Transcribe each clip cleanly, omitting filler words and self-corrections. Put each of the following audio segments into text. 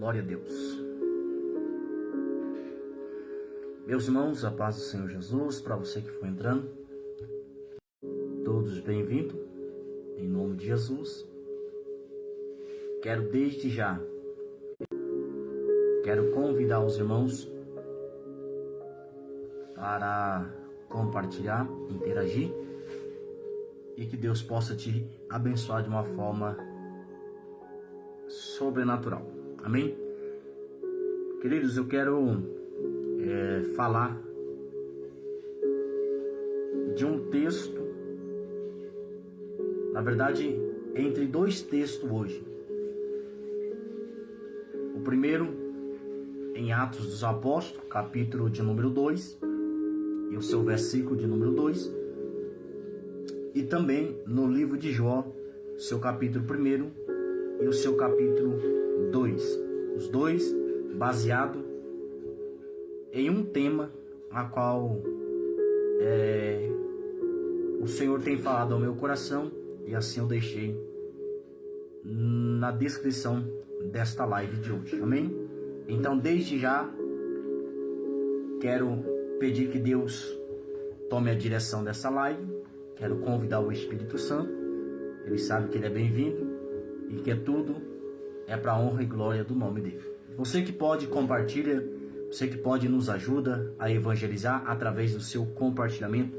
Glória a Deus. Meus irmãos, a paz do Senhor Jesus, para você que foi entrando, todos bem-vindos, em nome de Jesus. Quero desde já, convidar os irmãos para compartilhar, interagir, e que Deus possa te abençoar de uma forma sobrenatural. Amém? Queridos, eu quero falar de um texto, na verdade, entre dois textos hoje. O primeiro, em Atos dos Apóstolos, capítulo de número 2, e o seu versículo de número 2, e também no livro de Jó, seu capítulo 1 e o seu capítulo 2. Os dois baseados em um tema a qual o Senhor tem falado ao meu coração, e assim eu deixei na descrição desta live de hoje. Amém? Então, desde já, quero pedir que Deus tome a direção dessa live. Quero convidar o Espírito Santo. Ele sabe que ele é bem-vindo e que tudo é para a honra e glória do nome dele. Você que pode, compartilha. Você que pode, nos ajuda a evangelizar através do seu compartilhamento.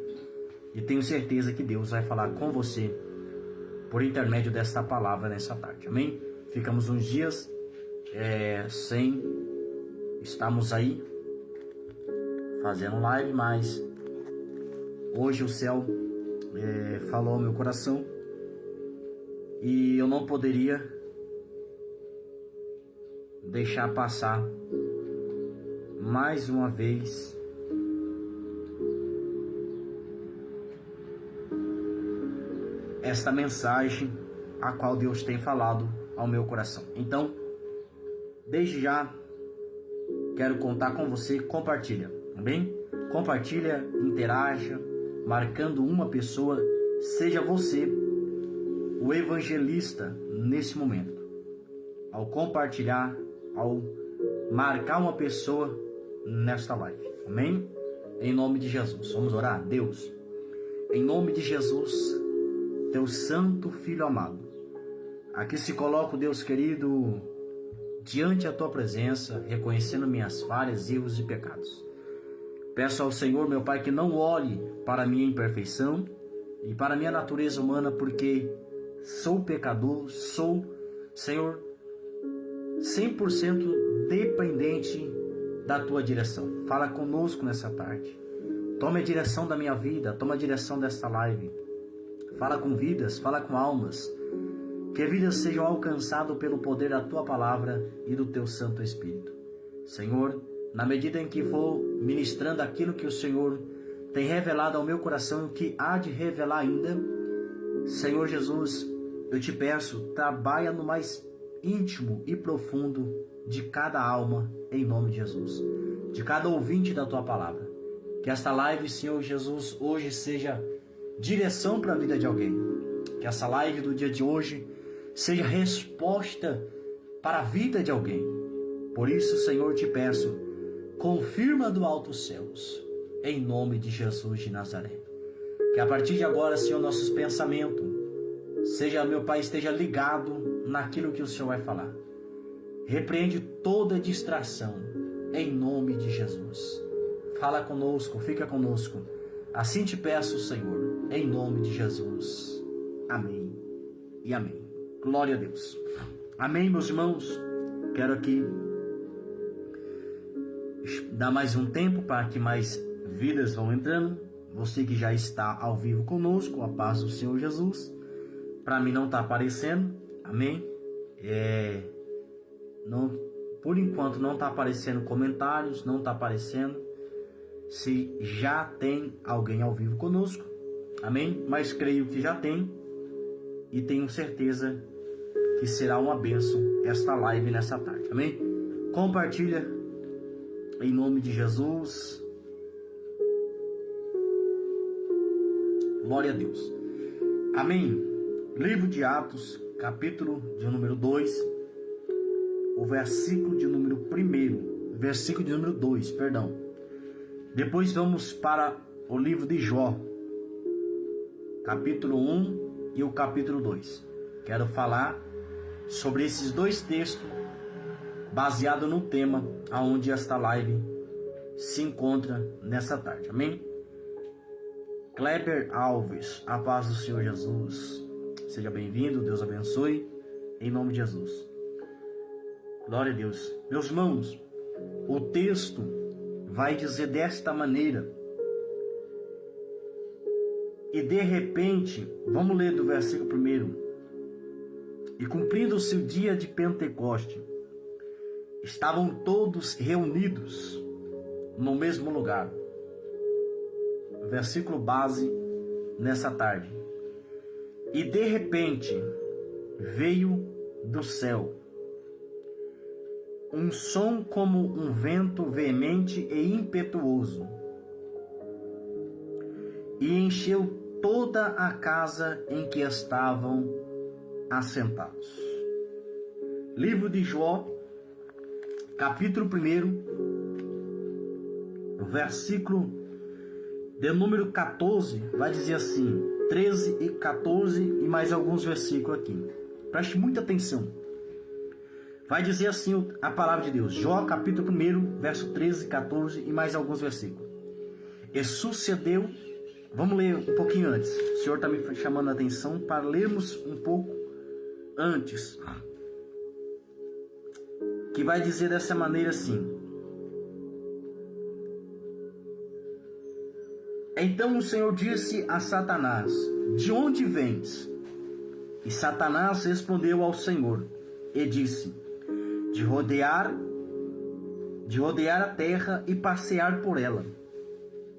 E tenho certeza que Deus vai falar com você por intermédio desta palavra nessa tarde. Amém? Ficamos uns dias sem estarmos aí fazendo live, mas hoje o céu falou ao meu coração e eu não poderia deixar passar mais uma vez esta mensagem a qual Deus tem falado ao meu coração. Então, desde já, quero contar com você. Compartilha, amém? Compartilha, interaja, marcando uma pessoa. Seja você o evangelista nesse momento. Ao compartilhar, ao marcar uma pessoa nesta live, amém? Em nome de Jesus, vamos orar? Deus, em nome de Jesus, teu santo Filho amado, aqui se coloco, Deus querido, diante da tua presença, reconhecendo minhas falhas, erros e pecados. Peço ao Senhor, meu Pai, que não olhe para a minha imperfeição e para a minha natureza humana, porque sou pecador, sou, Senhor, 100% dependente da tua direção. Fala conosco nessa tarde. Tome a direção da minha vida, toma a direção desta live. Fala com vidas, fala com almas. Que vidas sejam alcançadas pelo poder da tua palavra e do teu Santo Espírito. Senhor, na medida em que for ministrando aquilo que o Senhor tem revelado ao meu coração e o que há de revelar ainda, Senhor Jesus, eu te peço, trabalha no mais íntimo e profundo de cada alma, em nome de Jesus, de cada ouvinte da tua palavra. Que esta live, Senhor Jesus, hoje seja direção para a vida de alguém. Que essa live do dia de hoje seja resposta para a vida de alguém. Por isso, Senhor, te peço, confirma do alto os céus, em nome de Jesus de Nazaré. Que a partir de agora, Senhor, nossos pensamentos, seja, meu Pai, esteja ligado naquilo que o Senhor vai falar. Repreende toda distração, em nome de Jesus. Fala conosco, fica conosco. Assim te peço, Senhor, em nome de Jesus. Amém e amém. Glória a Deus. Amém, meus irmãos. Quero aqui dar mais um tempo para que mais vidas vão entrando. Você que já está ao vivo conosco, a paz do Senhor Jesus. Para mim não está aparecendo, amém? Por enquanto não está aparecendo comentários, não está aparecendo se já tem alguém ao vivo conosco, amém? Mas creio que já tem e tenho certeza que será uma bênção esta live nessa tarde, amém? Compartilha em nome de Jesus. Glória a Deus. Amém. Livro de Atos, capítulo de número 2, o versículo de número 2, perdão. Depois vamos para o livro de Jó, capítulo 1 e o capítulo 2. Quero falar sobre esses dois textos, baseado no tema aonde esta live se encontra nessa tarde. Amém? Kleber Alves, a paz do Senhor Jesus. Seja bem-vindo, Deus abençoe, em nome de Jesus. Glória a Deus. Meus irmãos, o texto vai dizer desta maneira. E de repente, vamos ler do versículo 1. E cumprindo-se o dia de Pentecoste, estavam todos reunidos no mesmo lugar. Versículo base nessa tarde. E de repente veio do céu um som como um vento veemente e impetuoso, e encheu toda a casa em que estavam assentados. Livro de Jó, capítulo 1, versículo de número 14, vai dizer assim, 13 e 14 e mais alguns versículos aqui. Preste muita atenção. Vai dizer assim a palavra de Deus. Jó, capítulo 1, verso 13, 14 e mais alguns versículos. E sucedeu, vamos ler um pouquinho antes. O Senhor está me chamando a atenção para lermos um pouco antes. Que vai dizer dessa maneira assim. Então o Senhor disse a Satanás: de onde vens? E Satanás respondeu ao Senhor e disse: de rodear a terra e passear por ela.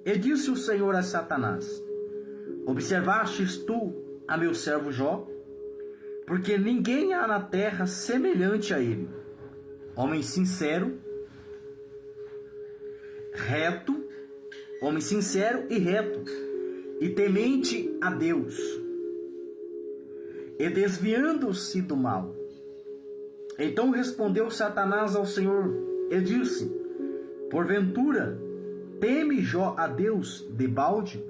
E disse o Senhor a Satanás: observastes tu a meu servo Jó? Porque ninguém há na terra semelhante a ele, homem sincero e reto, e temente a Deus, e desviando-se do mal. Então respondeu Satanás ao Senhor e disse: porventura teme Jó a Deus debalde?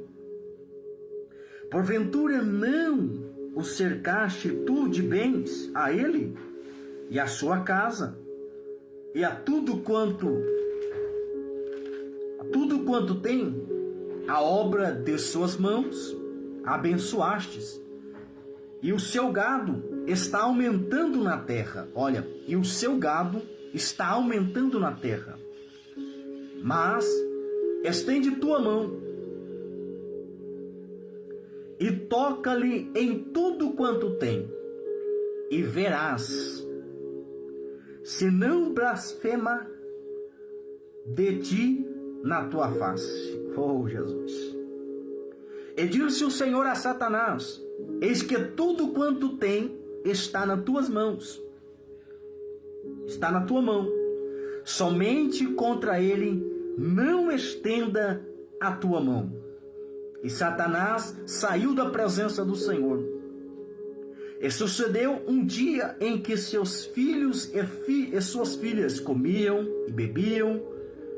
Porventura não o cercaste tu de bens a ele e a sua casa e a tudo quanto tem, a obra de suas mãos abençoastes, e o seu gado está aumentando na terra. Olha, e o seu gado está aumentando na terra. Mas estende tua mão e toca-lhe em tudo quanto tem, e verás se não blasfema de ti na tua face. Oh, Jesus. E disse o Senhor a Satanás: eis que tudo quanto tem está nas tuas mãos. Está na tua mão. Somente contra ele não estenda a tua mão. E Satanás saiu da presença do Senhor. E sucedeu um dia em que seus filhos e suas filhas comiam e bebiam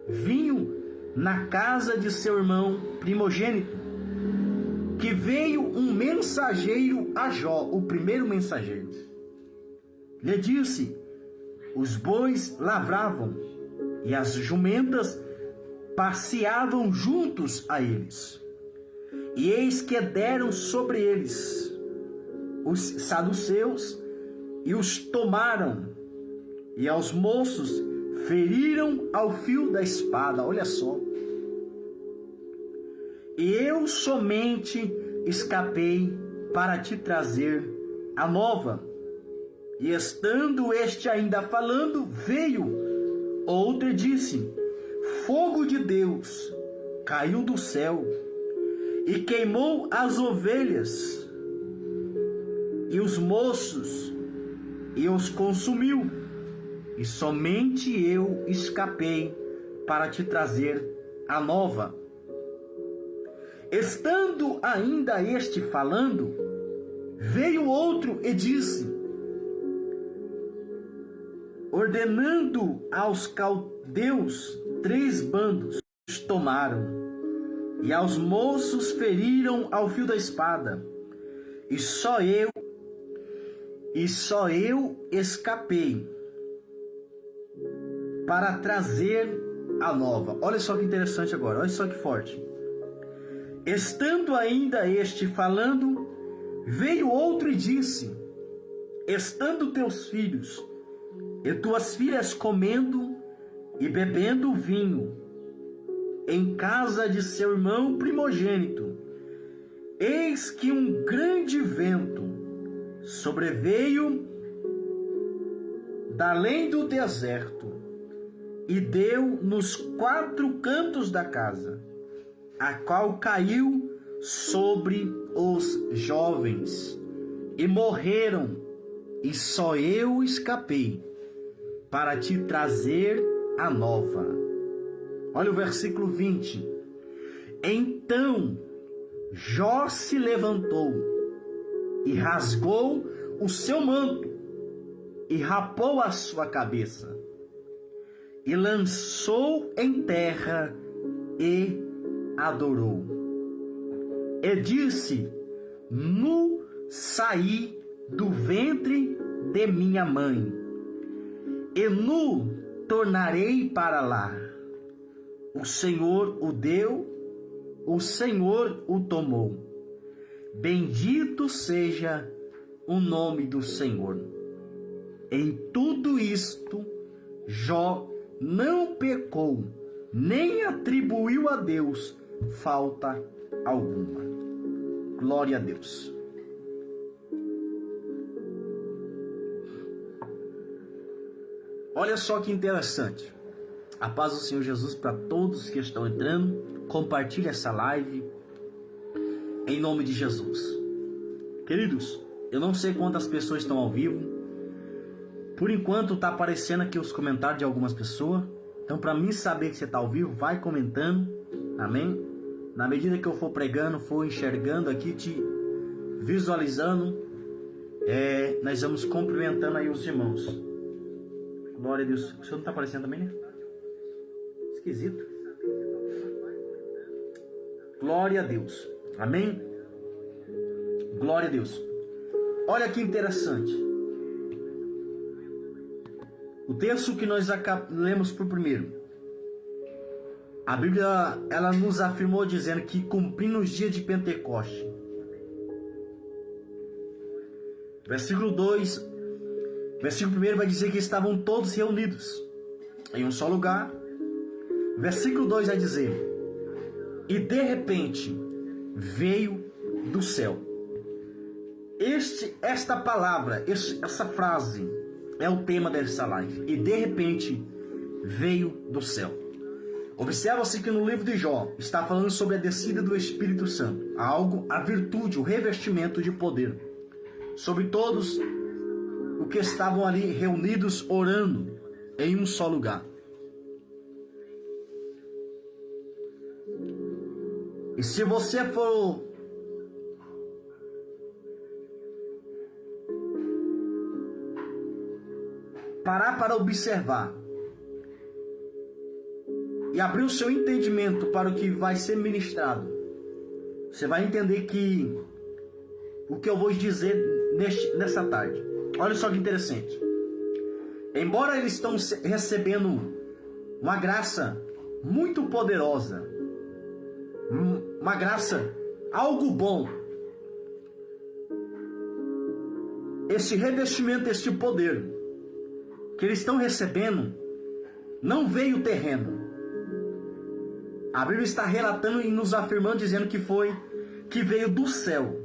vinho na casa de seu irmão primogênito, que veio um mensageiro a Jó, o primeiro mensageiro. Lhe disse: os bois lavravam e as jumentas passeavam juntos a eles. E eis que deram sobre eles os saduceus e os tomaram, e aos moços feriram ao fio da espada. Olha só. E eu somente escapei para te trazer a nova. E estando este ainda falando, veio outro e disse: fogo de Deus caiu do céu e queimou as ovelhas e os moços e os consumiu. E somente eu escapei para te trazer a nova. Estando ainda este falando, veio outro e disse: ordenando aos caldeus 3 bandos, tomaram, e aos moços feriram ao fio da espada, e só eu escapei para trazer a nova. Olha só que interessante agora, olha só que forte. Estando ainda este falando, veio outro e disse: estando teus filhos e tuas filhas comendo e bebendo vinho em casa de seu irmão primogênito, eis que um grande vento sobreveio da além do deserto e deu nos 4 cantos da casa, a qual caiu sobre os jovens e morreram, e só eu escapei para te trazer a nova. Olha o versículo 20. Então Jó se levantou e rasgou o seu manto e rapou a sua cabeça e lançou em terra e adorou. E disse: nu saí do ventre de minha mãe, e nu tornarei para lá. O Senhor o deu, o Senhor o tomou. Bendito seja o nome do Senhor. Em tudo isto, Jó não pecou, nem atribuiu a Deus falta alguma. Glória a Deus. Olha só que interessante. A paz do Senhor Jesus para todos que estão entrando. Compartilhe essa live em nome de Jesus. Queridos, eu não sei quantas pessoas estão ao vivo. Por enquanto está aparecendo aqui os comentários de algumas pessoas. Então, para mim saber que você está ao vivo, vai comentando. Amém? Na medida que eu for pregando, for enxergando aqui, te visualizando, nós vamos cumprimentando aí os irmãos. Glória a Deus. O senhor não está aparecendo também, né? Esquisito. Glória a Deus. Amém? Glória a Deus. Olha que interessante. O texto que nós lemos por primeiro. A Bíblia, ela nos afirmou dizendo que cumprindo os dias de Pentecoste. Versículo 2, versículo 1 vai dizer que estavam todos reunidos em um só lugar. Versículo 2 vai dizer: e de repente veio do céu. Esta palavra, essa frase é o tema dessa live. E de repente veio do céu. Observa-se que no livro de Jó está falando sobre a descida do Espírito Santo, a virtude, o revestimento de poder sobre todos os que estavam ali reunidos orando em um só lugar. E se você for parar para observar e abrir o seu entendimento para o que vai ser ministrado, você vai entender que o que eu vou dizer nessa tarde. Olha só que interessante. Embora eles estão recebendo uma graça muito poderosa, uma graça, algo bom, esse revestimento, este poder que eles estão recebendo não veio terreno. A Bíblia está relatando e nos afirmando, dizendo que veio do céu.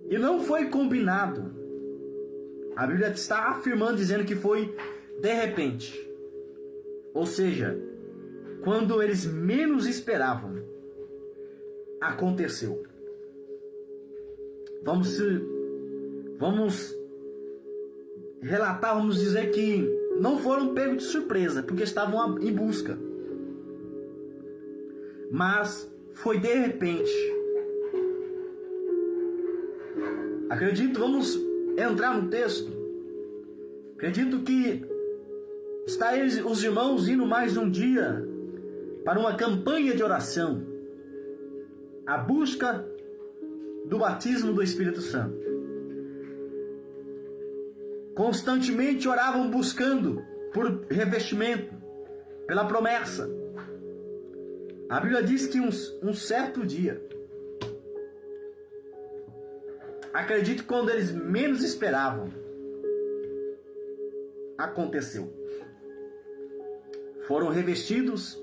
E não foi combinado. A Bíblia está afirmando, dizendo que foi de repente. Ou seja, quando eles menos esperavam, aconteceu. Vamos relatar, vamos dizer que não foram pegos de surpresa, porque estavam em busca. Mas foi de repente. Acredito, vamos entrar no texto. Acredito que está os irmãos indo mais um dia para uma campanha de oração, a busca do batismo do Espírito Santo. Constantemente oravam buscando por revestimento, pela promessa. A Bíblia diz que um certo dia, acredito que quando eles menos esperavam, aconteceu. Foram revestidos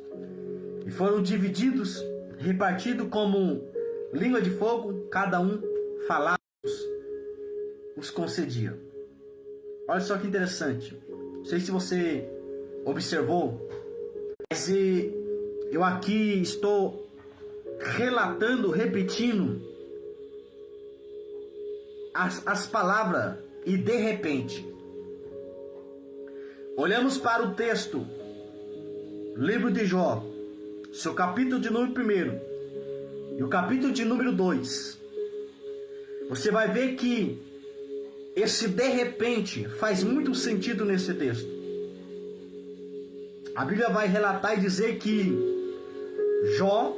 e foram divididos, repartidos como língua de fogo, cada um falava, os concedia. Olha só que interessante. Não sei se você observou, mas eu aqui estou relatando, repetindo as palavras e de repente. Olhamos para o texto, livro de Jó, seu capítulo de número 1 e o capítulo de número 2. Você vai ver que esse de repente faz muito sentido nesse texto. A Bíblia vai relatar e dizer que Jó,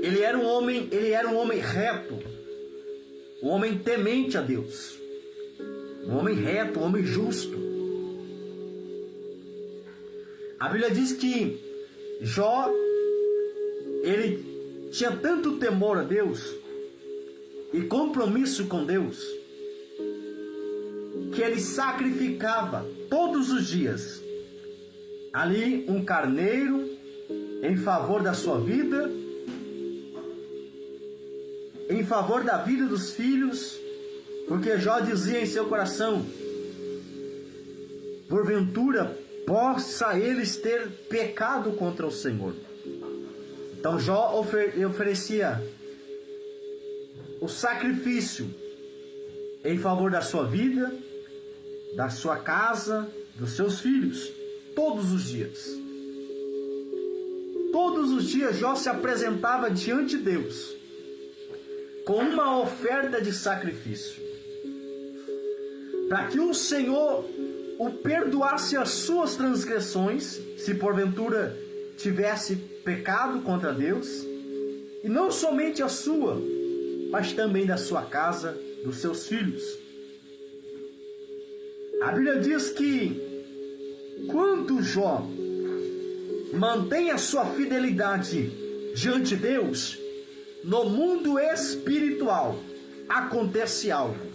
ele era um homem reto, um homem temente a Deus, um homem reto, um homem justo. A Bíblia diz que Jó, ele tinha tanto temor a Deus e compromisso com Deus, que ele sacrificava todos os dias ali um carneiro em favor da sua vida, em favor da vida dos filhos, porque Jó dizia em seu coração: porventura possa eles ter pecado contra o Senhor. Então Jó oferecia o sacrifício em favor da sua vida, da sua casa, dos seus filhos, todos os dias. Todos os dias Jó se apresentava diante de Deus com uma oferta de sacrifício, para que o Senhor o perdoasse as suas transgressões, se porventura tivesse pecado contra Deus, e não somente a sua, mas também da sua casa, dos seus filhos. A Bíblia diz que quando Jó mantém a sua fidelidade diante de Deus, no mundo espiritual acontece algo.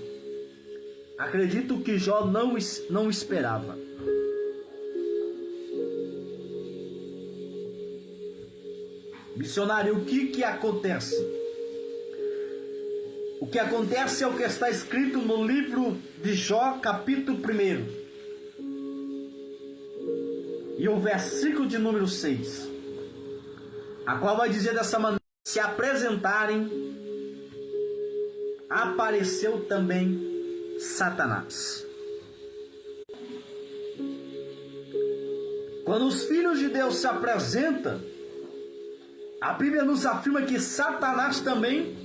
Acredito que Jó não esperava. Missionário, o que acontece? O que acontece é o que está escrito no livro de Jó, capítulo 1. E o versículo de número 6. A qual vai dizer dessa maneira: se apresentarem, apareceu também Satanás. Quando os filhos de Deus se apresentam, a Bíblia nos afirma que Satanás também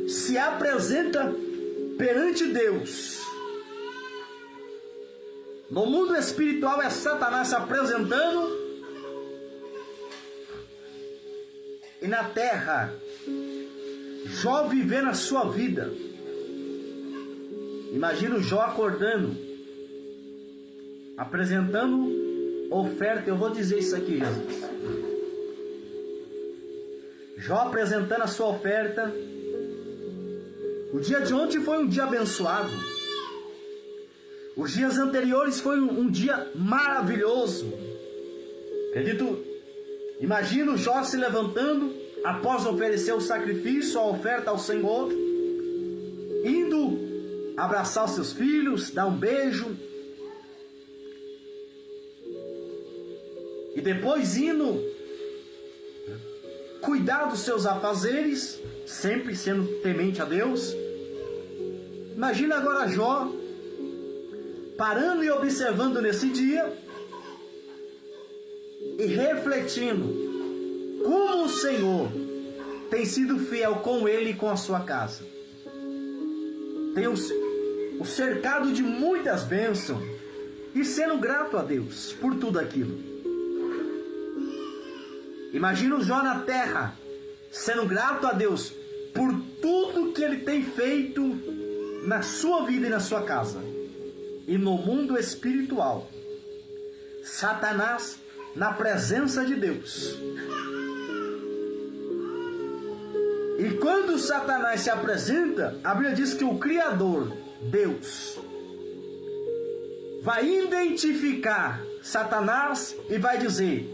se apresenta perante Deus. No mundo espiritual é Satanás se apresentando, e na terra Jó vivendo a sua vida. Imagina o Jó acordando, apresentando oferta. Eu vou dizer isso aqui, Jesus. Jó apresentando a sua oferta. O dia de ontem foi um dia abençoado. Os dias anteriores foi um dia maravilhoso. Acredito, imagino Jó se levantando após oferecer o sacrifício, a oferta ao Senhor, indo abraçar os seus filhos, dar um beijo, e depois indo cuidar dos seus afazeres, sempre sendo temente a Deus. Imagina agora Jó parando e observando nesse dia e refletindo como o Senhor tem sido fiel com ele e com a sua casa. Tem o cercado de muitas bênçãos, e sendo grato a Deus por tudo aquilo. Imagina o Jó na terra, sendo grato a Deus por tudo que ele tem feito na sua vida e na sua casa. E no mundo espiritual, Satanás na presença de Deus. E quando Satanás se apresenta, a Bíblia diz que o Criador, Deus, vai identificar Satanás e vai dizer,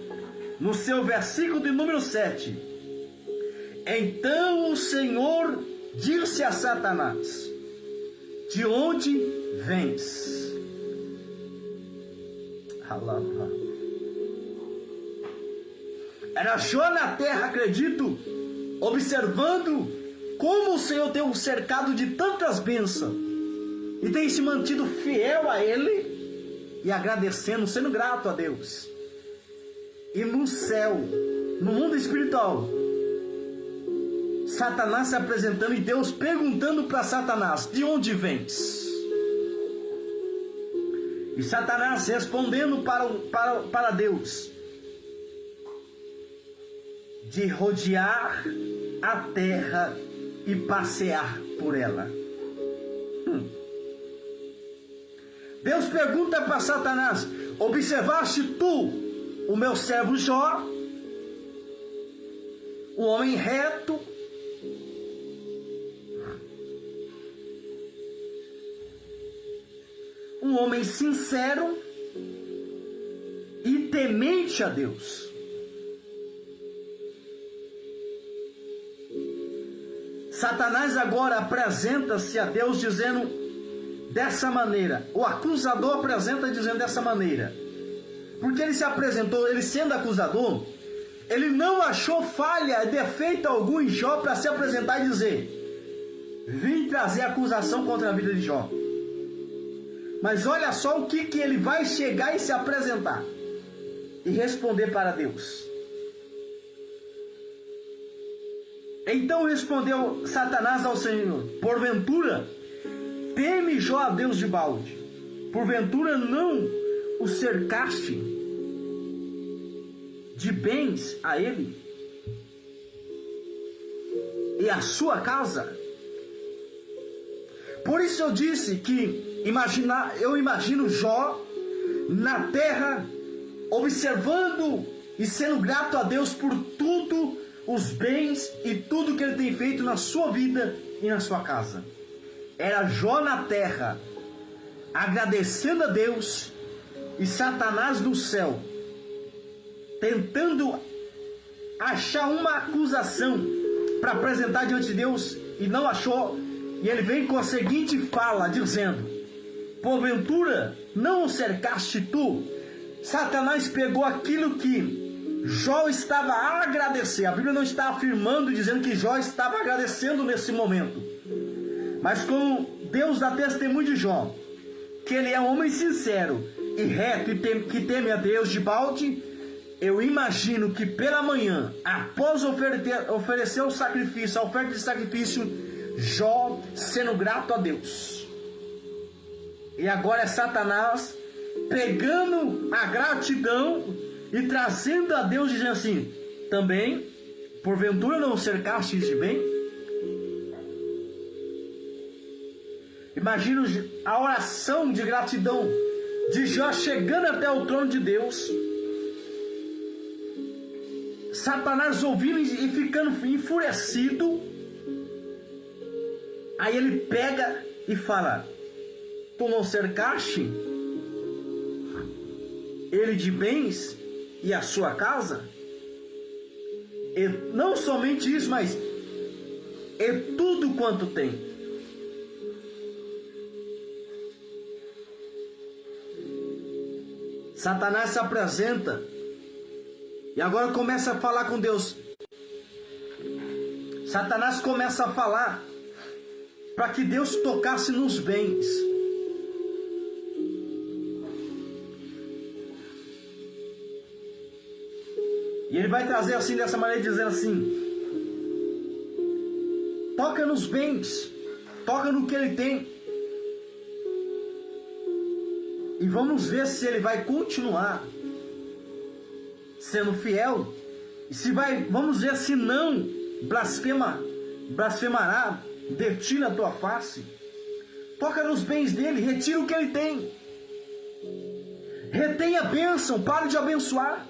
no seu versículo de número 7, então o Senhor disse a Satanás, de onde vens? Era Jó na terra, acredito, observando como o Senhor tem o cercado de tantas bênçãos e tem se mantido fiel a Ele e agradecendo, sendo grato a Deus. E no céu, no mundo espiritual, Satanás se apresentando e Deus perguntando para Satanás, de onde vens? E Satanás respondendo para Deus, de rodear a terra e passear por ela. Deus pergunta para Satanás, observaste tu o meu servo Jó, um homem reto, um homem sincero e temente a Deus. Satanás agora apresenta-se a Deus dizendo dessa maneira, o acusador apresenta dizendo dessa maneira, porque ele se apresentou, ele sendo acusador, ele não achou falha, defeito algum em Jó para se apresentar e dizer, vim trazer acusação contra a vida de Jó. Mas olha só o que ele vai chegar e se apresentar e responder para Deus. Então respondeu Satanás ao Senhor, porventura teme Jó a Deus de balde? Porventura não o cercaste de bens a ele e a sua casa? Por isso eu disse que eu imagino Jó na terra, observando e sendo grato a Deus por tudo, os bens e tudo que ele tem feito na sua vida e na sua casa. Era Jó na terra, agradecendo a Deus, e Satanás no céu, tentando achar uma acusação para apresentar diante de Deus, e não achou, e ele vem com a seguinte fala, dizendo, porventura não o cercaste tu? Satanás pegou aquilo que Jó estava a agradecer. A Bíblia não está afirmando, dizendo que Jó estava agradecendo nesse momento. Mas como Deus dá testemunho de Jó, que ele é um homem sincero e reto e que teme a Deus de balde, eu imagino que pela manhã, após oferecer o sacrifício, a oferta de sacrifício, Jó sendo grato a Deus. E agora é Satanás pegando a gratidão e trazendo a Deus, dizendo assim, também, porventura não cercastes de bem? Imagina a oração de gratidão de Jó chegando até o trono de Deus, Satanás ouvindo e ficando enfurecido. Aí ele pega e fala, tu não cercaste ele de bens e a sua casa? E não somente isso, mas e tudo quanto tem. Satanás se apresenta e agora começa a falar com Deus. Satanás começa a falar para que Deus tocasse nos bens. E ele vai trazer assim, dessa maneira, dizendo assim, toca nos bens, toca no que ele tem. E vamos ver se ele vai continuar sendo fiel. E vamos ver se não blasfemará de ti na tua face. Toca nos bens dele, retira o que ele tem. Retém a bênção, para de abençoar.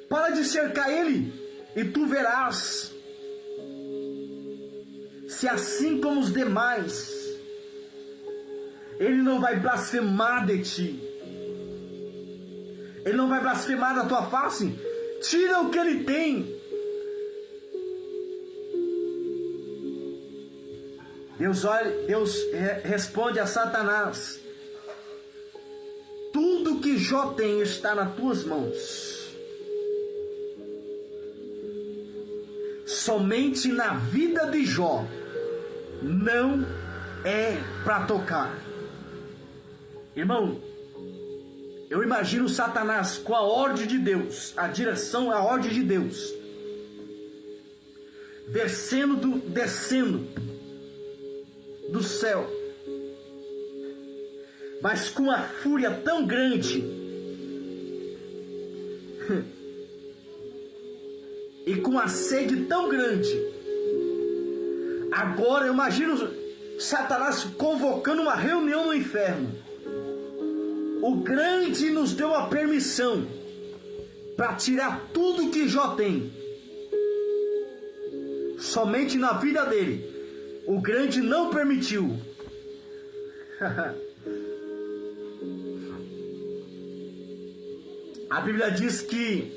Para de cercar ele, e tu verás se assim como os demais, ele não vai blasfemar de ti. Ele não vai blasfemar da tua face. Tira o que ele tem. Deus responde a Satanás: tudo que Jó tem está nas tuas mãos. Somente na vida de Jó não é para tocar. Irmão, eu imagino Satanás com a ordem de Deus, a direção, a ordem de Deus, descendo do céu, mas com uma fúria tão grande e com uma sede tão grande. Agora eu imagino Satanás convocando uma reunião no inferno. O grande nos deu a permissão para tirar tudo que Jó tem. Somente na vida dele o grande não permitiu. A Bíblia diz que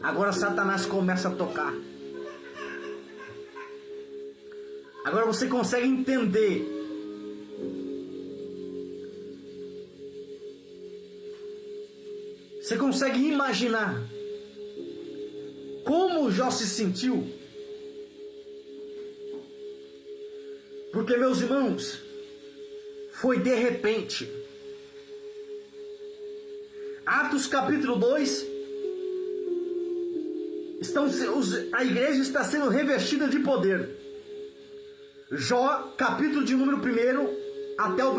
agora Satanás começa a tocar. Agora você consegue entender você consegue imaginar como Jó se sentiu? Porque, meus irmãos, foi de repente. Atos capítulo 2, a igreja está sendo revestida de poder. Jó, capítulo de número 1, até o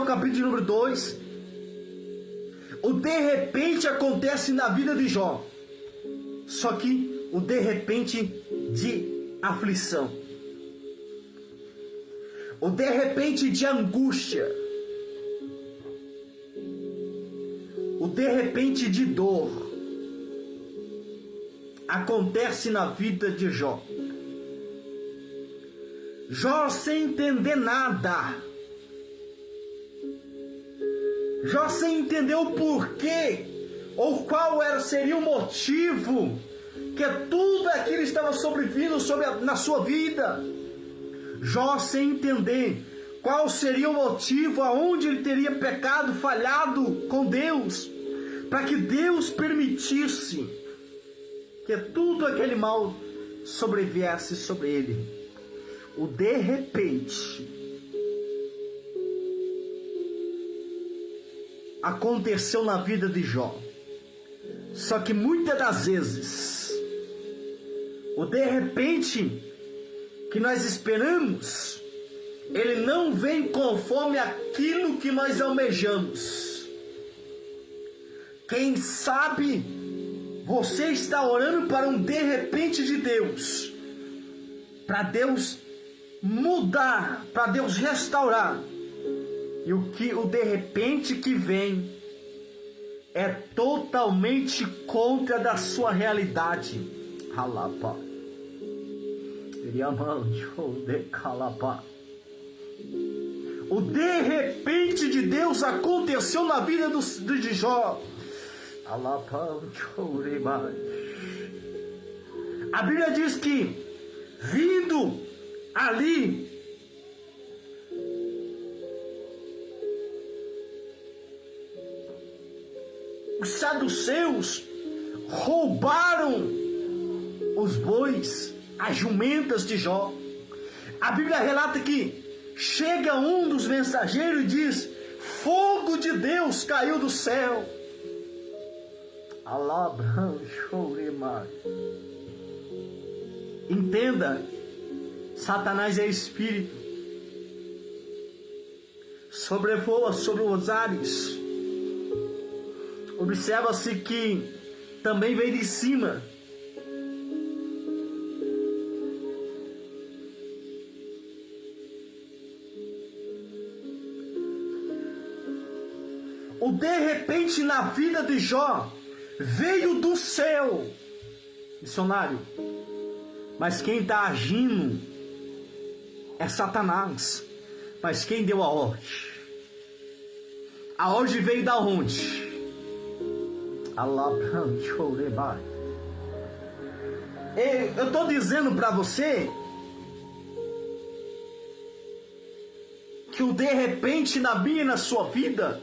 capítulo de número 2, o de repente acontece na vida de Jó. Só que o de repente de aflição, o de repente de angústia, o de repente de dor, acontece na vida de Jó. Jó sem entender nada, Jó sem entender o porquê, ou qual seria o motivo que tudo aquilo estava sobrevindo na sua vida. Jó sem entender qual seria o motivo, aonde ele teria pecado, falhado com Deus, para que Deus permitisse que tudo aquele mal sobreviesse sobre ele. O de repente aconteceu na vida de Jó. Só que muitas das vezes o de repente que nós esperamos, ele não vem conforme aquilo que nós almejamos. Quem sabe você está orando para um de repente de Deus, para Deus mudar, para Deus restaurar, e o de repente que vem é totalmente contra da sua realidade. Halapa. O de repente de Deus aconteceu na vida de Jó. A Bíblia diz que, vindo ali, os saduceus roubaram os bois, as jumentas de Jó. A Bíblia relata que chega um dos mensageiros e diz: fogo de Deus caiu do céu. Entenda, Satanás é espírito. sobrevoa sobre os ares. Observa-se que também vem de cima. O de repente na vida de Jó veio do céu, missionário. Mas quem está agindo é Satanás. Mas quem deu a ordem? A ordem veio da onde? Eu estou dizendo para você que o de repente na minha e na sua vida,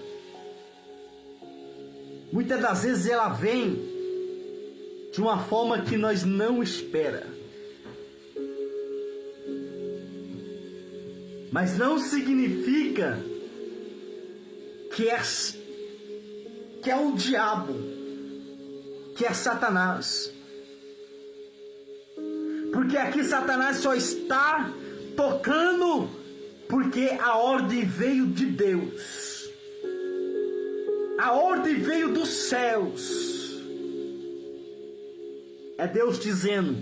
muitas das vezes ela vem de uma forma que nós não espera. Mas não significa que é o diabo, que é Satanás. Porque aqui Satanás só está tocando porque a ordem veio de Deus. A ordem veio dos céus. É Deus dizendo: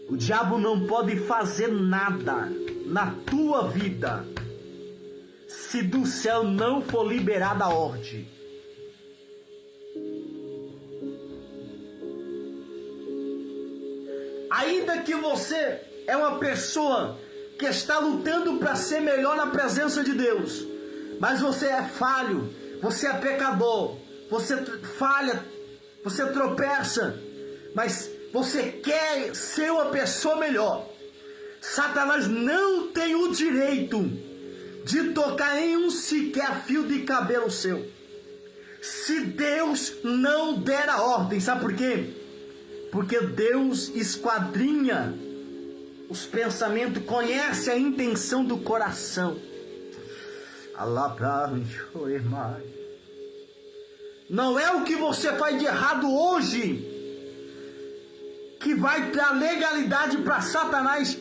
o diabo não pode fazer nada na tua vida se do céu não for liberada a ordem. Ainda que você é uma pessoa que está lutando para ser melhor na presença de Deus, mas você é falho, você é pecador, você falha, você tropeça, mas você quer ser uma pessoa melhor. Satanás não tem o direito de tocar em um sequer fio de cabelo seu, se Deus não der a ordem. Sabe por quê? Porque Deus esquadrinha os pensamentos, conhece a intenção do coração. Não é o que você faz de errado hoje que vai dar legalidade para Satanás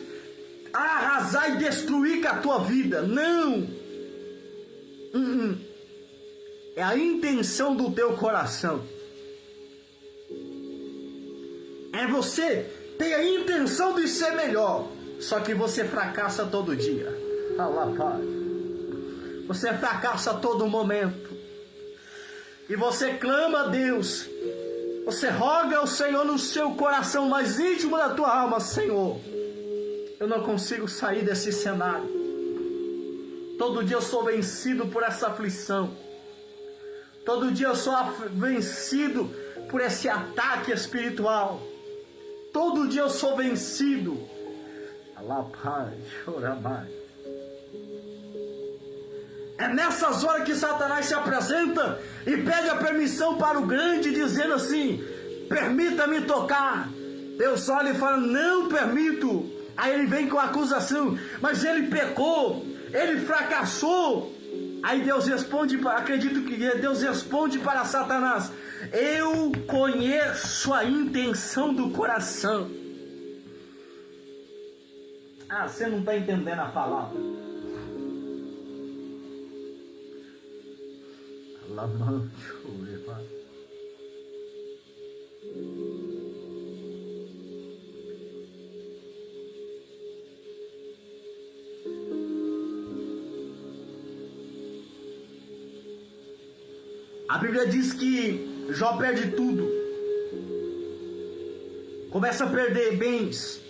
arrasar e destruir com a tua vida. Não. É a intenção do teu coração. É você ter a intenção de ser melhor, só que você fracassa todo dia. Você fracassa a todo momento. E você clama a Deus. Você roga ao Senhor no seu coração mais íntimo da tua alma: Senhor, eu não consigo sair desse cenário. Todo dia eu sou vencido por essa aflição. Todo dia eu sou vencido por esse ataque espiritual. Todo dia eu sou vencido. É nessas horas que Satanás se apresenta e pede a permissão para o grande, dizendo assim: permita-me tocar. Deus olha e fala: não permito. Aí ele vem com a acusação: mas ele pecou, ele fracassou. Aí Deus responde, acredito que Deus responde para Satanás: eu conheço a intenção do coração. Ah, você não está entendendo a palavra. A Bíblia diz que Jó perde tudo. Começa a perder bens,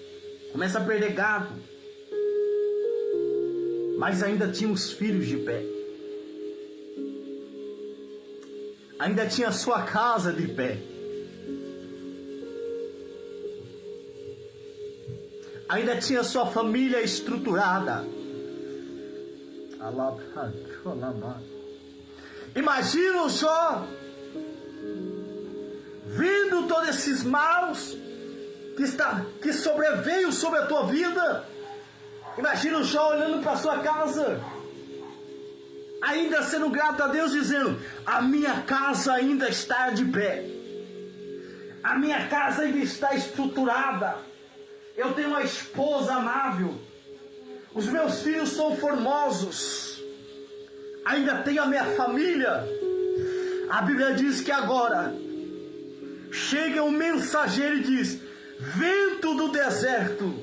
começa a perder gado, mas ainda tinha os filhos de pé. Ainda tinha sua casa de pé. Ainda tinha sua família estruturada. Imagina o Jó vindo todos esses maus que sobreveio sobre a tua vida. Imagina o Jó olhando para sua casa, ainda sendo grato a Deus, dizendo: a minha casa ainda está de pé, a minha casa ainda está estruturada, eu tenho uma esposa amável, os meus filhos são formosos, ainda tenho a minha família. A Bíblia diz que agora chega um mensageiro e diz: vento do deserto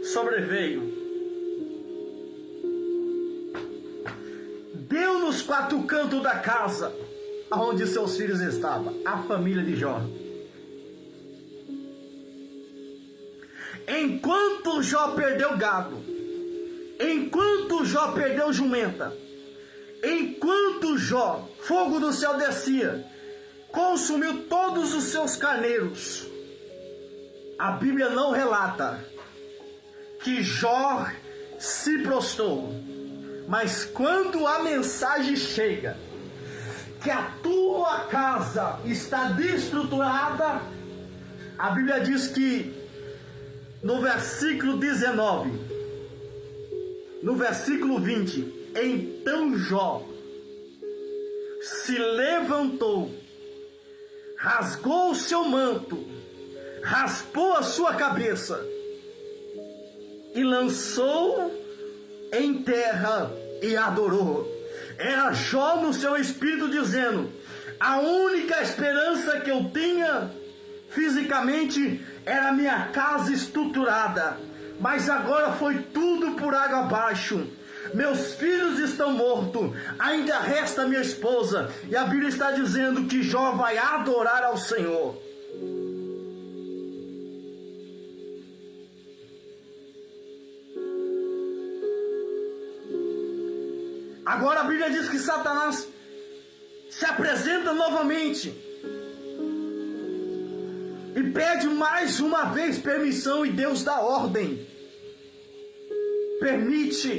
sobreveio, deu nos quatro cantos da casa onde seus filhos estavam, a família de Jó. Enquanto Jó perdeu gado, enquanto Jó perdeu jumenta, enquanto Jó, fogo do céu descia, consumiu todos os seus carneiros, a Bíblia não relata que Jó se prostrou. Mas quando a mensagem chega, que a tua casa está destruturada, a Bíblia diz que no versículo 19, no versículo 20, então Jó se levantou, rasgou o seu manto, raspou a sua cabeça e lançou em terra e adorou. Era Jó no seu espírito dizendo: a única esperança que eu tinha fisicamente era a minha casa estruturada, mas agora foi tudo por água abaixo. Meus filhos estão mortos, ainda resta minha esposa. E a Bíblia está dizendo que Jó vai adorar ao Senhor. Agora a Bíblia diz que Satanás se apresenta novamente e pede mais uma vez permissão, e Deus dá ordem, permite.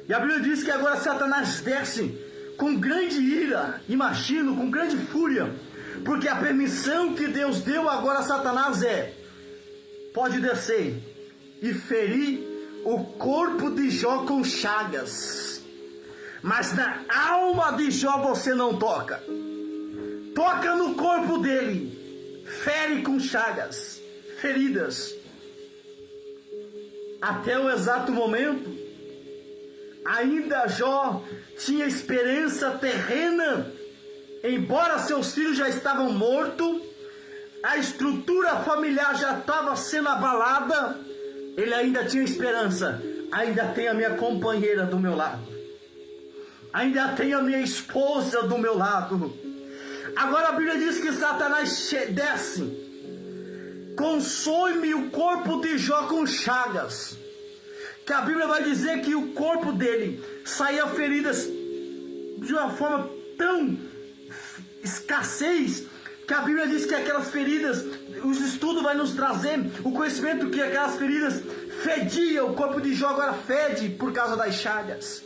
E a Bíblia diz que agora Satanás desce com grande ira, imagino, com grande fúria, porque a permissão que Deus deu agora a Satanás pode descer e ferir o corpo de Jó com chagas, mas na alma de Jó você não toca. Toca no corpo dele, fere com chagas, feridas. Até o exato momento, ainda Jó tinha esperança terrena, embora seus filhos já estavam mortos, a estrutura familiar já estava sendo abalada, ele ainda tinha esperança. Ainda tem a minha companheira do meu lado, ainda tenho a minha esposa do meu lado. Agora a Bíblia diz que Satanás desce, consome o corpo de Jó com chagas, que a Bíblia vai dizer que o corpo dele saía feridas de uma forma tão escassez, que a Bíblia diz que aquelas feridas, os estudos vai nos trazer o conhecimento que aquelas feridas fediam, o corpo de Jó agora fede por causa das chagas.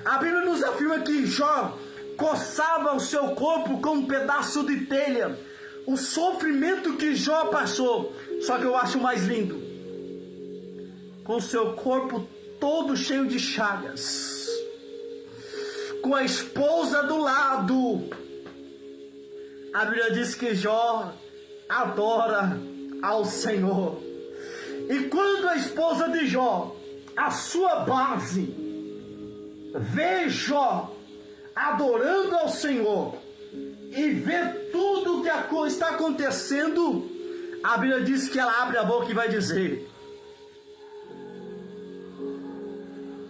A Bíblia nos afirma que Jó coçava o seu corpo com um pedaço de telha. O sofrimento que Jó passou, só que eu acho mais lindo, com o seu corpo todo cheio de chagas, com a esposa do lado. A Bíblia diz que Jó adora ao Senhor. E quando a esposa de Jó, a sua base, vê Jó adorando ao Senhor e vê tudo o que está acontecendo, a Bíblia diz que ela abre a boca e vai dizer: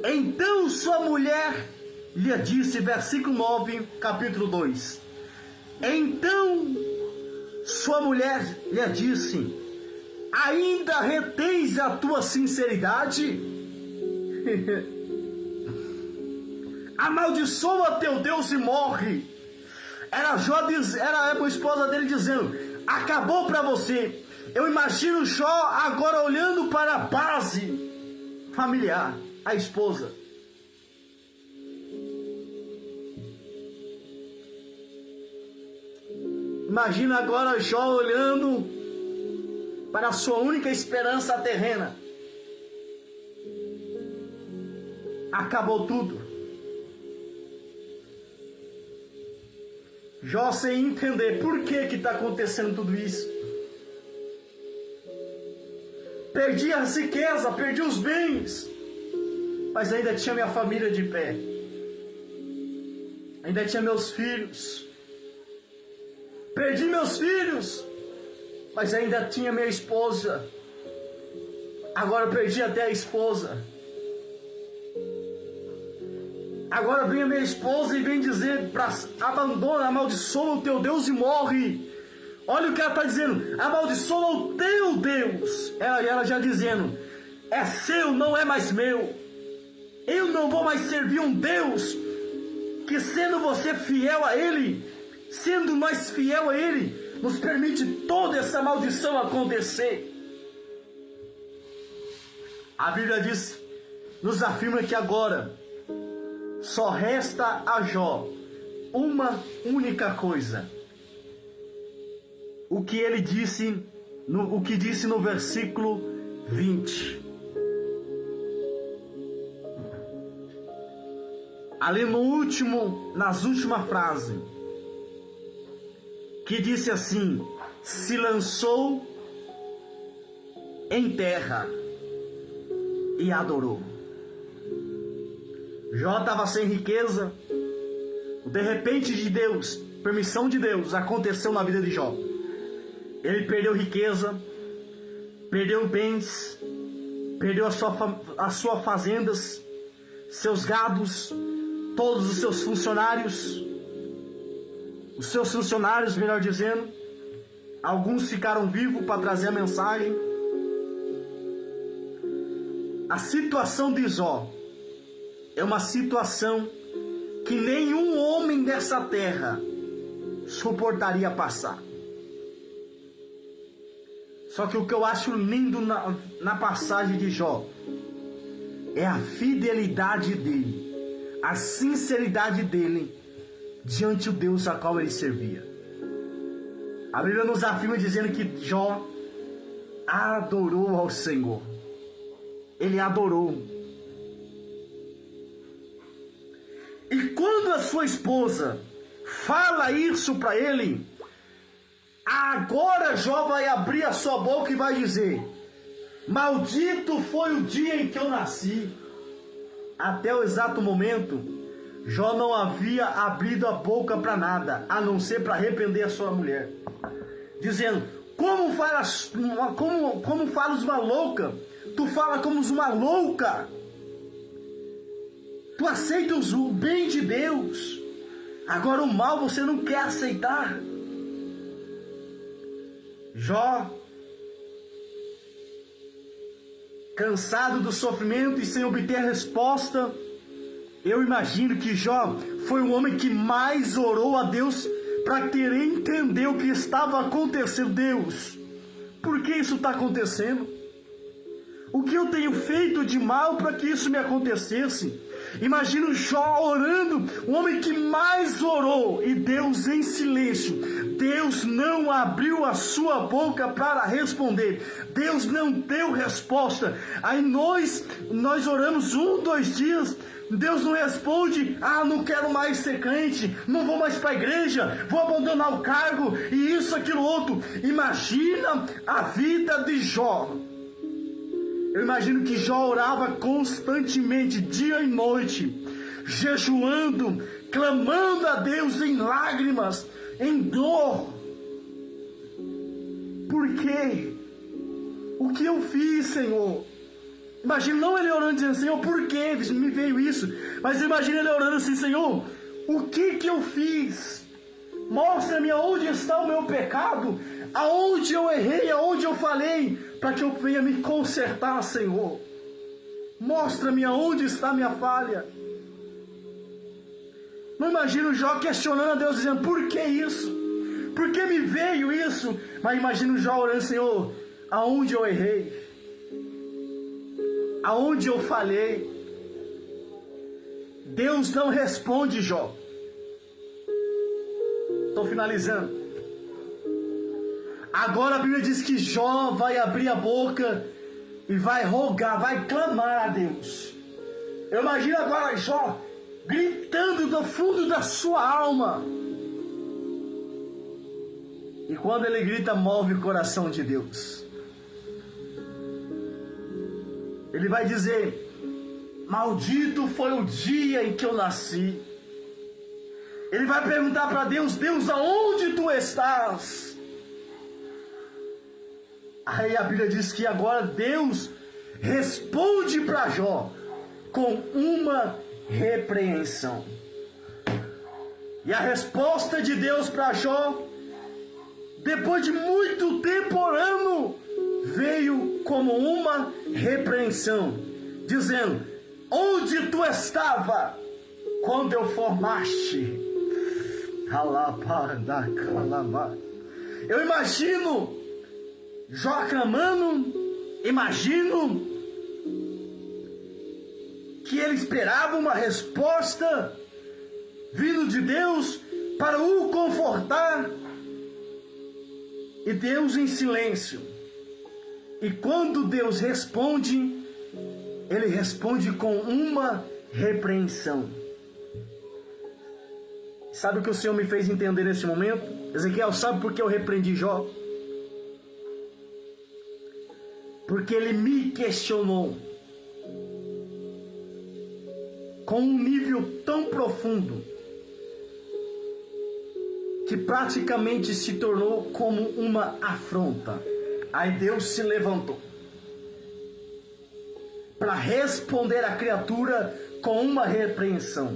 então sua mulher lhe disse, versículo 9, capítulo 2, então sua mulher lhe disse: ainda retens a tua sinceridade? Amaldiçoa teu Deus e morre. Era a esposa dele dizendo: acabou para você. Eu imagino Jó agora olhando para a base familiar, a esposa. Imagina agora Jó olhando para a sua única esperança terrena. Acabou tudo. Jó sem entender por que está acontecendo tudo isso. Perdi a riqueza, perdi os bens, mas ainda tinha minha família de pé. ainda tinha meus filhos. Perdi meus filhos, mas ainda tinha minha esposa. Agora eu perdi até a esposa. Agora vem a minha esposa e vem dizer, abandona, amaldiçoa o teu Deus e morre. Olha o que ela está dizendo, amaldiçoa o teu Deus. Ela já dizendo, é seu, não é mais meu. Eu não vou mais servir um Deus que, sendo você fiel a Ele, sendo nós fiel a Ele, nos permite toda essa maldição acontecer. A Bíblia diz, nos afirma que agora só resta a Jó uma única coisa. O que ele disse, o que disse no versículo 20. Ali nas últimas frases, que disse assim, se lançou em terra e adorou. Jó estava sem riqueza. De repente de Deus, permissão de Deus, aconteceu na vida de Jó. Ele perdeu riqueza, perdeu bens, perdeu as suas fazendas, seus gados, todos os seus funcionários. Os seus funcionários, melhor dizendo, alguns ficaram vivos para trazer a mensagem. A situação de Jó é uma situação que nenhum homem dessa terra suportaria passar. Só que o que eu acho lindo na passagem de Jó é a fidelidade dele, a sinceridade dele diante do Deus a qual ele servia. A Bíblia nos afirma dizendo que Jó adorou ao Senhor. Ele adorou. E quando a sua esposa fala isso para ele, agora Jó vai abrir a sua boca e vai dizer, maldito foi o dia em que eu nasci. Até o exato momento, Jó não havia abrido a boca para nada, a não ser para arrepender a sua mulher. Dizendo, como falas uma louca? Tu fala como uma louca. Tu aceitas o bem de Deus. Agora o mal você não quer aceitar. Jó, cansado do sofrimento e sem obter resposta, eu imagino que Jó foi o homem que mais orou a Deus para querer entender o que estava acontecendo. Deus, por que isso está acontecendo? O que eu tenho feito de mal para que isso me acontecesse? Imagino Jó orando, o homem que mais orou, e Deus em silêncio. Deus não abriu a sua boca para responder. Deus não deu resposta. Aí nós oramos 2 dias, Deus não responde. Não quero mais ser crente, não vou mais para a igreja, vou abandonar o cargo, e isso, aquilo, outro. Imagina a vida de Jó. Eu imagino que Jó orava constantemente, dia e noite, jejuando, clamando a Deus em lágrimas, em dor. Por quê? O que eu fiz, Senhor? Imagina não ele orando dizendo, Senhor, por que me veio isso? Mas imagina ele orando assim, Senhor, o que eu fiz? Mostra-me aonde está o meu pecado, aonde eu errei, aonde eu falei, para que eu venha me consertar, Senhor. Mostra-me aonde está a minha falha. Não imagino Jó questionando a Deus, dizendo, por que isso? Por que me veio isso? Mas imagino Jó orando, Senhor, aonde eu errei? Aonde eu falhei? Deus não responde, Jó. Estou finalizando. Agora a Bíblia diz que Jó vai abrir a boca e vai rogar, vai clamar a Deus. Eu imagino agora Jó gritando do fundo da sua alma. E quando ele grita, move o coração de Deus. Ele vai dizer, maldito foi o dia em que eu nasci. Ele vai perguntar para Deus: Deus, aonde tu estás? Aí a Bíblia diz que agora Deus responde para Jó com uma repreensão. E a resposta de Deus para Jó, depois de muito tempo orando, veio como uma repreensão, dizendo: onde tu estava quando eu formaste? Eu imagino Jó clamando, imagino que ele esperava uma resposta vindo de Deus para o confortar, e Deus em silêncio. E quando Deus responde, ele responde com uma repreensão. Sabe o que o Senhor me fez entender nesse momento? Ezequiel, sabe por que eu repreendi Jó? Porque ele me questionou com um nível tão profundo que praticamente se tornou como uma afronta. Aí Deus se levantou para responder à criatura com uma repreensão.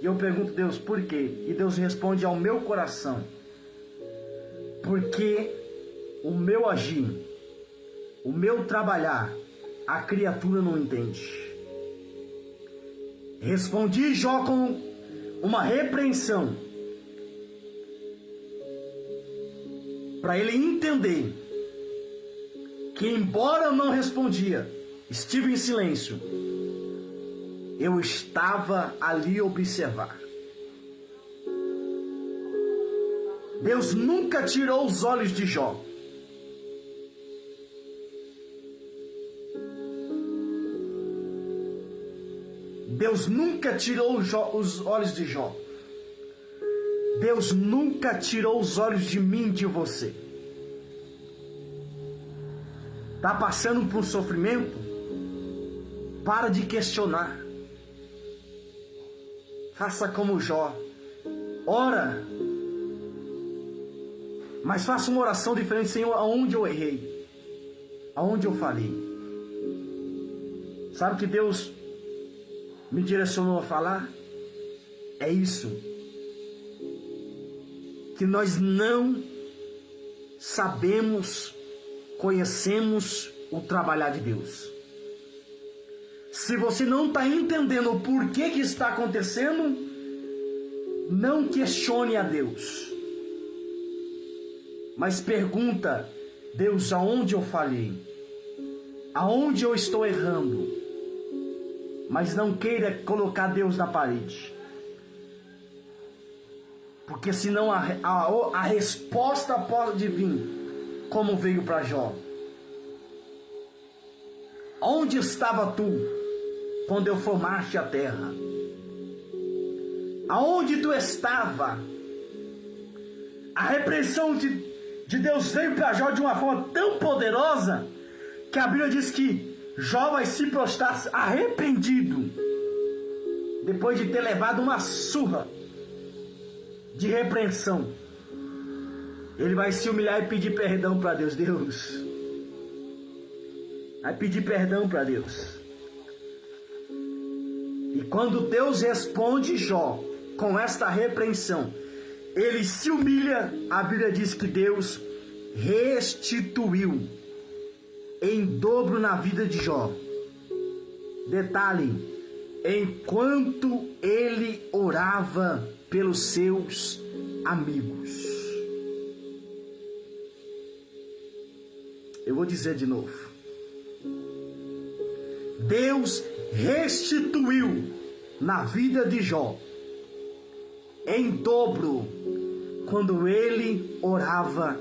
E eu pergunto: Deus, por quê? E Deus responde ao meu coração: porque o meu agir, o meu trabalhar, a criatura não entende. Respondi Jó com uma repreensão, para ele entender que, embora eu não respondia, estive em silêncio, eu estava ali a observar. Deus nunca tirou os olhos de Jó. Deus nunca tirou os olhos de Jó. Deus nunca tirou os olhos de mim, de você. Está passando por um sofrimento? Para de questionar. Faça como Jó. Ora. Mas faça uma oração diferente: Senhor, aonde eu errei? Aonde eu falhei? Sabe que Deus me direcionou a falar? É isso. Que nós não sabemos, conhecemos o trabalhar de Deus. Se você não está entendendo o porquê que está acontecendo, não questione a Deus, mas pergunta: Deus, aonde eu falhei? Aonde eu estou errando? Mas não queira colocar Deus na parede, porque senão a resposta pode vir como veio para Jó. Onde estava tu quando eu formaste a terra? Aonde tu estava? A repreensão de Deus veio para Jó de uma forma tão poderosa que a Bíblia diz que Jó vai se prostrar arrependido, depois de ter levado uma surra de repreensão. Ele vai se humilhar e pedir perdão para Deus. Vai pedir perdão para Deus. E quando Deus responde Jó com esta repreensão, ele se humilha. A Bíblia diz que Deus restituiu em dobro na vida de Jó. Detalhe: enquanto ele orava pelos seus amigos. Eu vou dizer de novo: Deus restituiu na vida de Jó em dobro quando ele orava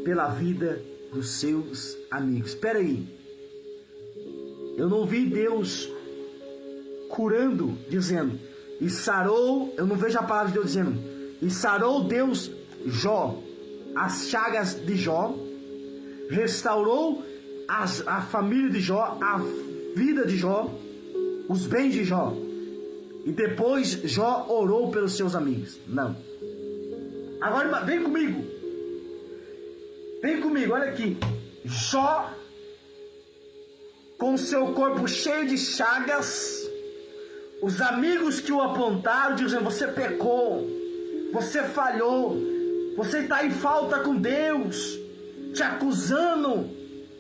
pela vida dos seus amigos. Espera aí, eu não vi Deus curando, dizendo, e sarou, eu não vejo a palavra de Deus dizendo, e sarou Deus Jó, as chagas de Jó, restaurou a família de Jó, a vida de Jó, os bens de Jó. E depois Jó orou pelos seus amigos. Não. Agora vem comigo. Vem comigo, olha aqui. Jó, com seu corpo cheio de chagas, os amigos que o apontaram, dizendo: você pecou, você falhou, você está em falta com Deus, te acusando.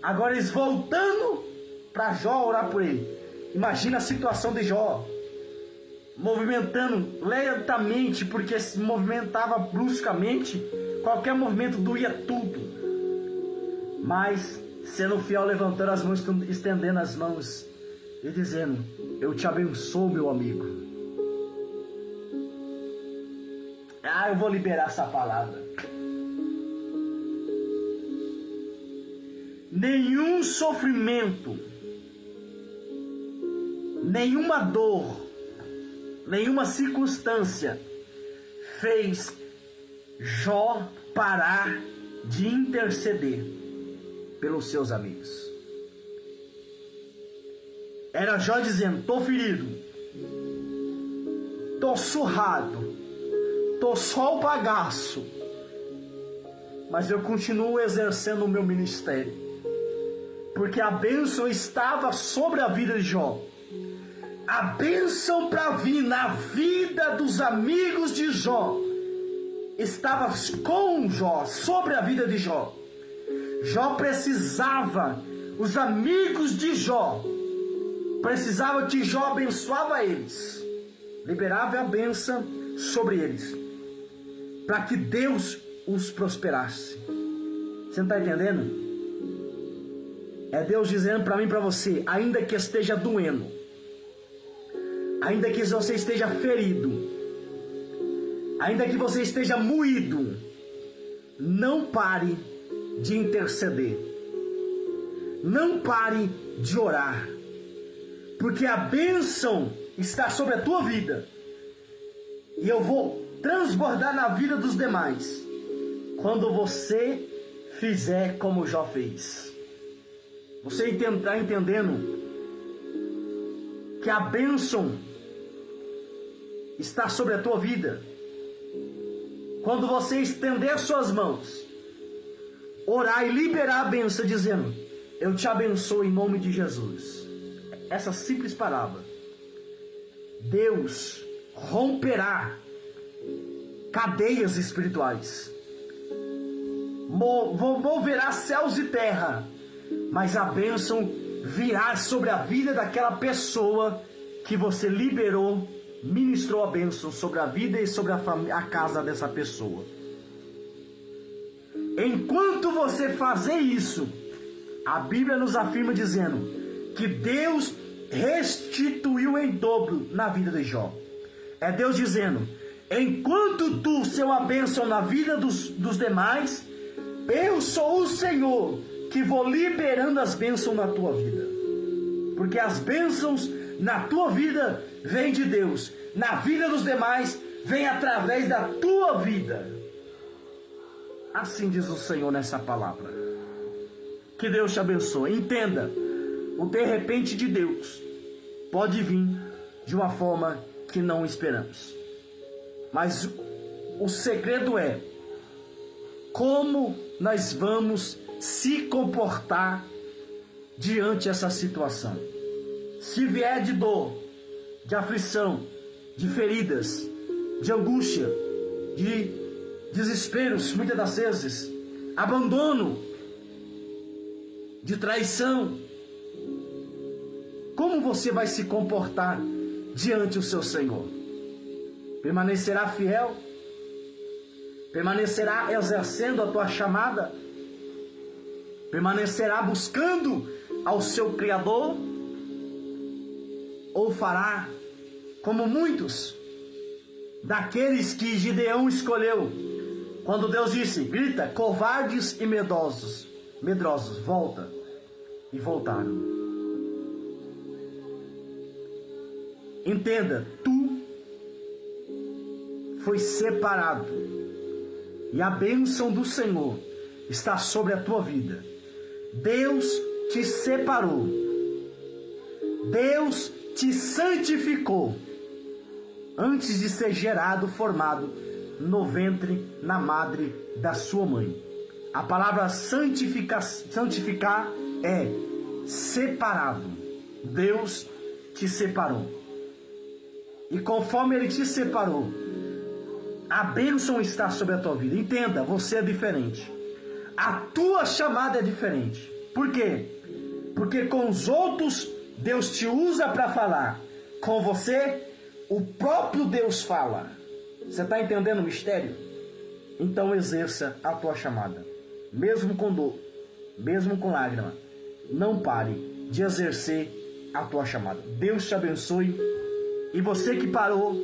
Agora eles voltando para Jó orar por ele. Imagina a situação de Jó, movimentando lentamente, porque se movimentava bruscamente, qualquer movimento doía tudo. Mas sendo fiel, levantando as mãos, estendendo as mãos e dizendo: eu te abençoo, meu amigo. Eu vou liberar essa palavra. Nenhum sofrimento, nenhuma dor, nenhuma circunstância fez Jó parar de interceder pelos seus amigos. Era Jó dizendo: tô ferido, tô surrado, tô só o bagaço, mas eu continuo exercendo o meu ministério, porque a bênção estava sobre a vida de Jó. A bênção para vir na vida dos amigos de Jó estava com Jó, sobre a vida de Jó. Jó precisava, os amigos de Jó precisavam que Jó abençoava eles, liberava a bênção sobre eles, para que Deus os prosperasse. Você não está entendendo? É Deus dizendo para mim e para você: ainda que esteja doendo, ainda que você esteja ferido, ainda que você esteja moído, não pare de interceder, não pare de orar, porque a bênção está sobre a tua vida, e eu vou transbordar na vida dos demais, quando você fizer como Jó fez. Você está entendendo que a bênção está sobre a tua vida? Quando você estender suas mãos, orar e liberar a bênção, dizendo: eu te abençoo em nome de Jesus. Essa simples palavra, Deus romperá cadeias espirituais, moverá céus e terra, mas a bênção virá sobre a vida daquela pessoa que você liberou, ministrou a bênção sobre a vida e sobre a casa dessa pessoa. Enquanto você fazer isso, a Bíblia nos afirma dizendo que Deus restituiu em dobro na vida de Jó. É Deus dizendo: enquanto tu ser uma bênção na vida dos demais, eu sou o Senhor que vou liberando as bênçãos na tua vida. Porque as bênçãos na tua vida vêm de Deus, na vida dos demais vem através da tua vida. Assim diz o Senhor nessa palavra. Que Deus te abençoe. Entenda, o de repente de Deus pode vir de uma forma que não esperamos. Mas o segredo é como nós vamos se comportar diante dessa situação. Se vier de dor, de aflição, de feridas, de angústia, de desesperos, muitas das vezes, abandono, de traição, como você vai se comportar diante do seu Senhor? Permanecerá fiel? Permanecerá exercendo a tua chamada? Permanecerá buscando ao seu Criador? Ou fará como muitos daqueles que Gideão escolheu, quando Deus disse: grita, covardes e medrosos, volta, e voltaram. Entenda, tu foi separado, e a bênção do Senhor está sobre a tua vida. Deus te separou, Deus te santificou, antes de ser gerado, formado no ventre, na madre da sua mãe. A palavra santificar é separado. Deus te separou. E conforme Ele te separou, a bênção está sobre a tua vida. Entenda, você é diferente. A tua chamada é diferente. Por quê? Porque com os outros, Deus te usa para falar. Com você, o próprio Deus fala. Você está entendendo o mistério? Então exerça a tua chamada. Mesmo com dor, mesmo com lágrima, não pare de exercer a tua chamada. Deus te abençoe. E você que parou,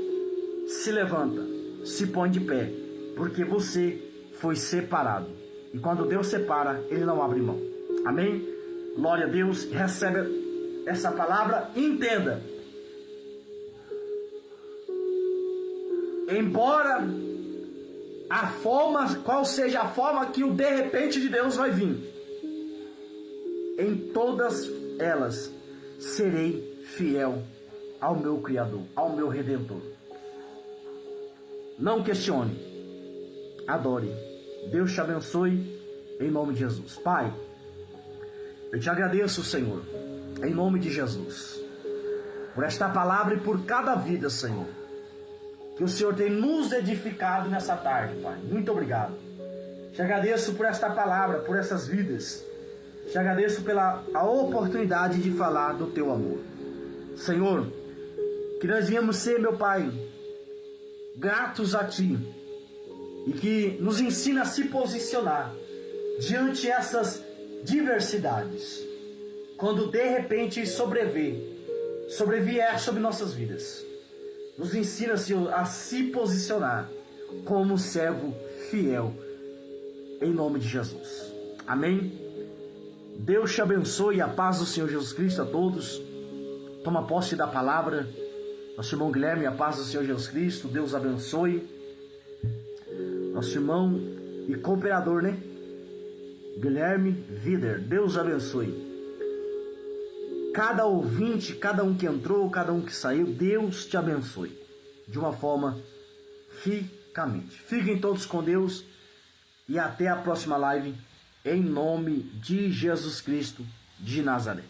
se levanta, se põe de pé, porque você foi separado. E quando Deus separa, Ele não abre mão. Amém? Glória a Deus. Recebe essa palavra e entenda. Embora qual seja a forma que o de repente de Deus vai vir, em todas elas serei fiel ao meu Criador, ao meu Redentor. Não questione, adore. Deus te abençoe em nome de Jesus. Pai, eu te agradeço, Senhor, em nome de Jesus, por esta palavra e por cada vida, Senhor, que o Senhor tem nos edificado nessa tarde, Pai. Muito obrigado. Te agradeço por esta palavra, por essas vidas. Te agradeço pela oportunidade de falar do teu amor. Senhor, que nós venhamos ser, meu Pai, gratos a Ti, e que nos ensina a se posicionar diante essas diversidades, quando de repente sobrevier sobre nossas vidas. Nos ensina, Senhor, a se posicionar como servo fiel, em nome de Jesus. Amém? Deus te abençoe, a paz do Senhor Jesus Cristo a todos. Toma posse da palavra. Nosso irmão Guilherme, a paz do Senhor Jesus Cristo. Deus abençoe. Nosso irmão e cooperador, né? Guilherme Vider. Deus abençoe. Cada ouvinte, cada um que entrou, cada um que saiu, Deus te abençoe. De uma forma ricamente. Fiquem todos com Deus. E até a próxima live. Em nome de Jesus Cristo de Nazaré.